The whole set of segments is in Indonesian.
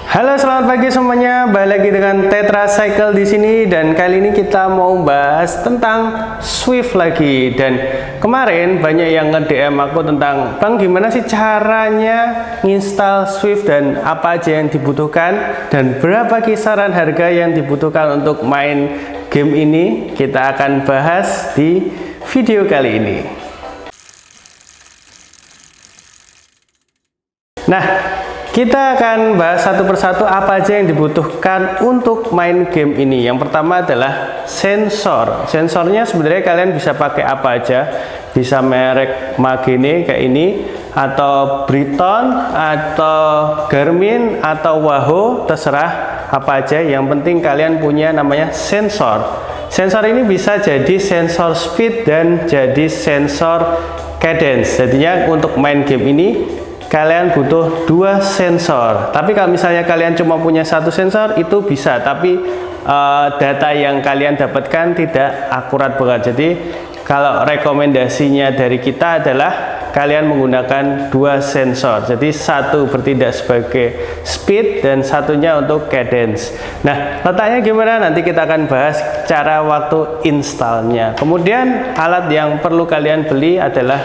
Halo, selamat pagi semuanya. Balik lagi dengan Tetracycle di sini dan kali ini kita mau bahas tentang Swift lagi. Dan kemarin banyak yang nge-DM aku tentang, "Bang, gimana sih caranya nginstal Swift dan apa aja yang dibutuhkan dan berapa kisaran harga yang dibutuhkan untuk main game ini?" Kita akan bahas di video kali ini. Nah, kita akan bahas satu persatu apa aja yang dibutuhkan untuk main game ini. Yang pertama adalah sensor. Sensornya sebenarnya kalian bisa pakai apa aja. Bisa merek Magene kayak ini, atau Briton, atau Garmin, atau Wahoo, terserah apa aja. Yang penting kalian punya namanya sensor. Sensor ini bisa jadi sensor speed dan jadi sensor cadence. Jadinya untuk main game ini kalian butuh dua sensor. Tapi kalau misalnya kalian cuma punya satu sensor itu bisa, tapi data yang kalian dapatkan tidak akurat banget. Jadi kalau rekomendasinya dari kita adalah kalian menggunakan dua sensor. Jadi satu bertindak sebagai speed dan satunya untuk cadence. Nah, letaknya gimana? Nanti kita akan bahas cara waktu installnya. Kemudian alat yang perlu kalian beli adalah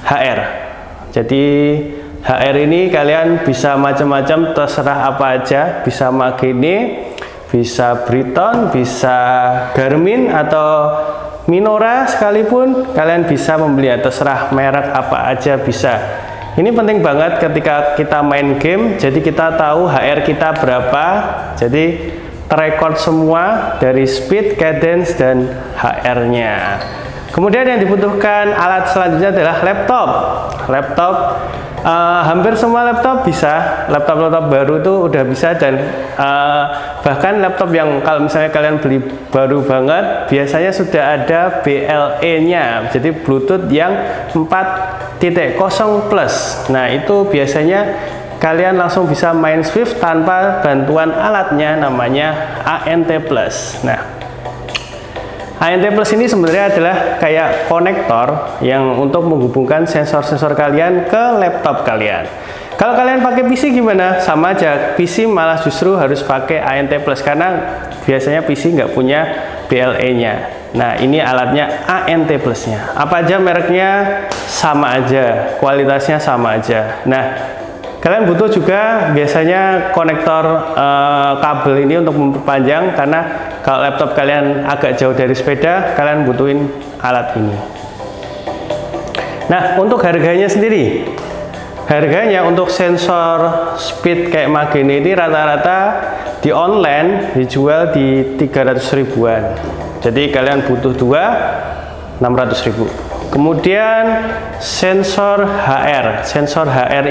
HR. Jadi HR ini kalian bisa macam-macam, terserah apa aja, bisa Magene, bisa Briton, bisa Garmin atau Minora sekalipun kalian bisa membeli, terserah merek apa aja bisa. Ini penting banget ketika kita main game, jadi kita tahu HR kita berapa, jadi terekord semua dari speed, cadence, dan HR-nya. Kemudian yang dibutuhkan alat selanjutnya adalah laptop. Hampir semua laptop bisa, laptop baru itu udah bisa, dan bahkan laptop yang kalau misalnya kalian beli baru banget biasanya sudah ada BLE-nya, jadi Bluetooth yang 4.0 plus. Nah, itu biasanya kalian langsung bisa main Swift tanpa bantuan alatnya, namanya ANT Plus. Nah, ANT Plus ini sebenarnya adalah kayak konektor yang untuk menghubungkan sensor-sensor kalian ke laptop kalian. Kalau kalian pakai PC gimana? Sama aja, PC malah justru harus pakai ANT Plus karena biasanya PC nggak punya BLE-nya. Nah, ini alatnya ANT Plus-nya. Apa aja mereknya sama aja, kualitasnya sama aja. Nah, kalian butuh juga biasanya konektor kabel ini untuk memperpanjang, karena kalau laptop kalian agak jauh dari sepeda, kalian butuhin alat ini. Nah, untuk harganya sendiri, harganya untuk sensor speed kayak Magene ini rata-rata di online dijual di 300 ribuan. Jadi kalian butuh dua, 600 ribu. Kemudian sensor HR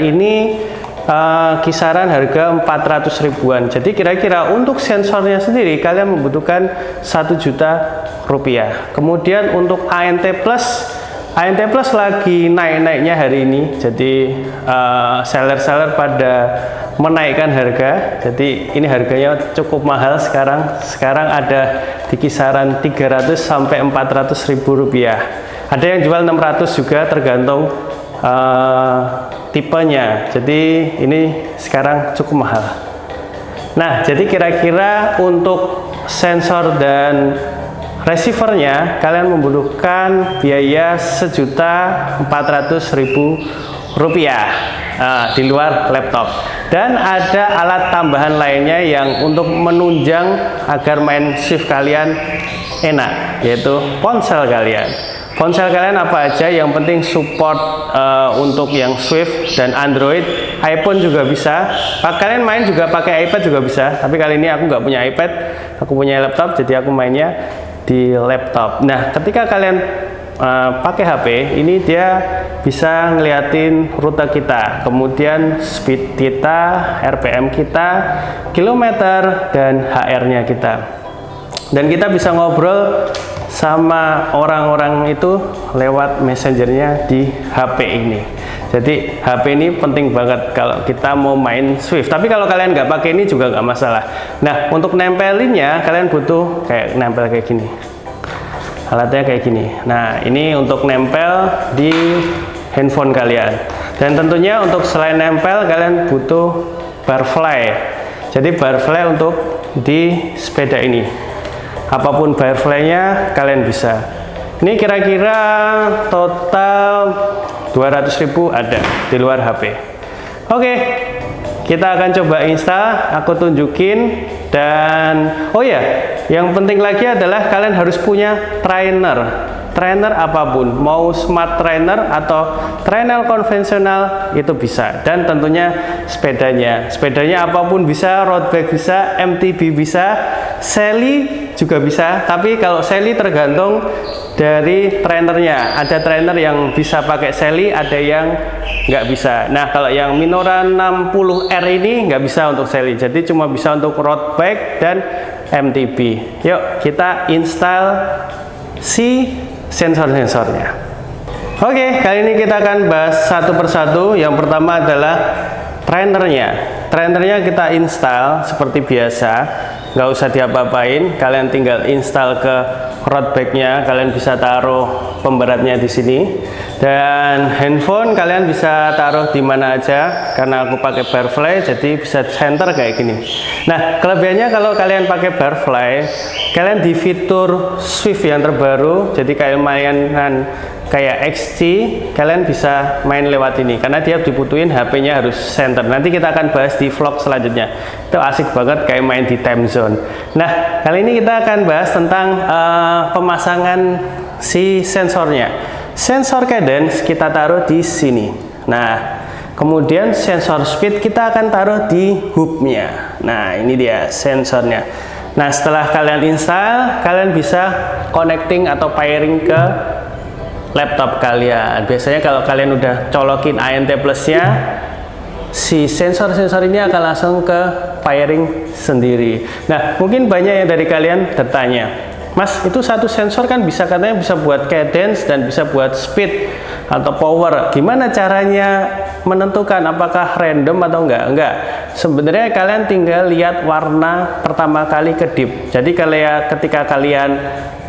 ini kisaran harga 400 ribuan. Jadi kira-kira untuk sensornya sendiri kalian membutuhkan 1 juta rupiah. Kemudian untuk ANT Plus lagi naik-naiknya hari ini. Jadi seller-seller pada menaikkan harga. Jadi ini harganya cukup mahal sekarang. Sekarang ada di kisaran 300 sampai 400 ribu rupiah. Ada yang jual 600 juga, tergantung tipenya. Jadi ini sekarang cukup mahal. Nah, jadi kira-kira untuk sensor dan receivernya kalian membutuhkan biaya 1.400.000 rupiah di luar laptop. Dan ada alat tambahan lainnya yang untuk menunjang agar main Swift kalian enak, yaitu ponsel kalian. Ponsel kalian apa aja, yang penting support untuk yang Swift dan Android. iPhone juga bisa. Kalian main juga pakai iPad juga bisa. Tapi kali ini aku nggak punya iPad, aku punya laptop, jadi aku mainnya di laptop. Nah, ketika kalian pakai HP, ini dia bisa ngeliatin rute kita, kemudian speed kita, RPM kita, kilometer, dan HR-nya kita. Dan kita bisa ngobrol sama orang-orang itu lewat messengernya di HP ini. Jadi HP ini penting banget kalau kita mau main Swift. Tapi kalau kalian nggak pakai ini juga nggak masalah. Nah, untuk nempelinnya kalian butuh kayak nempel kayak gini. Alatnya kayak gini. Nah, ini untuk nempel di handphone kalian. Dan tentunya untuk selain nempel kalian butuh barfly. Jadi barfly untuk di sepeda ini, apapun barfly-nya kalian bisa. Ini kira-kira total 200.000 ada di luar HP. Oke, kita akan coba install, aku tunjukin. Dan oh ya, yang penting lagi adalah kalian harus punya trainer apapun, mau smart trainer atau trainer konvensional itu bisa. Dan tentunya sepedanya apapun bisa, road bike bisa, MTB bisa, Sally juga bisa. Tapi kalau Sally tergantung dari trainernya. Ada trainer yang bisa pakai Sally, ada yang nggak bisa. Nah, kalau yang Minora 60R ini nggak bisa untuk Sally, jadi cuma bisa untuk road bike dan MTB. Yuk kita install si sensor-sensornya. Oke, kali ini kita akan bahas satu persatu. Yang pertama adalah trainernya kita install seperti biasa, nggak usah diapa-apain. Kalian tinggal install ke road bike-nya, kalian bisa taruh pemberatnya di sini. Dan handphone kalian bisa taruh di mana aja, karena aku pakai barfly jadi bisa center kayak gini. Nah, kelebihannya kalau kalian pakai barfly, kalian di fitur Swift yang terbaru, jadi kalian mainan kayak XT, kalian bisa main lewat ini karena dia dibutuhin HP-nya harus center. Nanti kita akan bahas di vlog selanjutnya. Itu asik banget kayak main di time zone. Nah, kali ini kita akan bahas tentang pemasangan si sensornya. Sensor cadence kita taruh di sini. Nah, kemudian sensor speed kita akan taruh di hubnya. Nah, ini dia sensornya. Nah, setelah kalian install, kalian bisa connecting atau pairing ke laptop kalian. Biasanya kalau kalian udah colokin ANT plusnya, si sensor-sensor ini akan langsung ke pairing sendiri. Nah, mungkin banyak yang dari kalian bertanya, Mas, itu satu sensor kan bisa katanya bisa buat cadence dan bisa buat speed atau power. Gimana caranya menentukan apakah random atau enggak? Sebenarnya kalian tinggal lihat warna pertama kali kedip. Jadi ketika kalian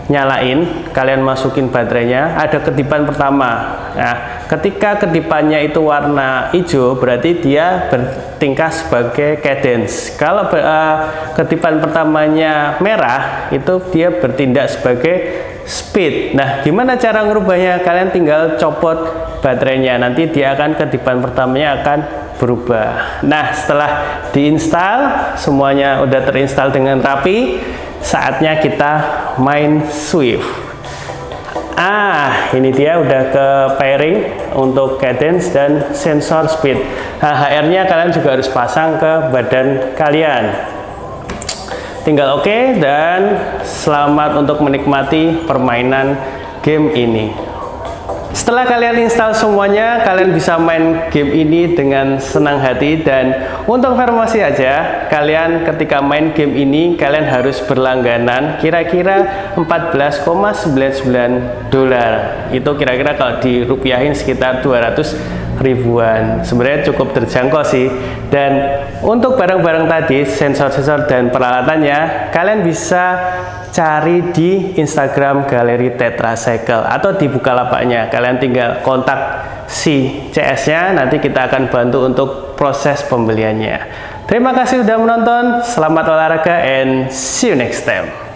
nyalain, kalian masukin baterainya, ada kedipan pertama. Nah, ketika kedipannya itu warna hijau, berarti dia bertingkah sebagai cadence. Kalau kedipan pertamanya merah, itu dia bertindak sebagai speed. Nah, gimana cara ngerubahnya? Kalian tinggal copot baterainya, nanti dia akan kedipan pertamanya akan berubah. Nah, setelah diinstal, semuanya udah terinstall dengan rapi, saatnya kita main Swift. Ini dia udah ke pairing untuk cadence dan sensor speed. Nah, HR-nya kalian juga harus pasang ke badan kalian. Tinggal oke, dan selamat untuk menikmati permainan game ini. Setelah kalian install semuanya, kalian bisa main game ini dengan senang hati. Dan untuk informasi aja, kalian ketika main game ini kalian harus berlangganan kira-kira $14,99. Itu kira-kira kalau dirupiahin sekitar 200 ribuan. Sebenarnya cukup terjangkau sih. Dan untuk barang-barang tadi, sensor-sensor dan peralatannya, kalian bisa cari di Instagram Galeri Tetracycle atau di Bukalapaknya. Kalian tinggal kontak si CS-nya, nanti kita akan bantu untuk proses pembeliannya. Terima kasih sudah menonton, selamat olahraga and see you next time.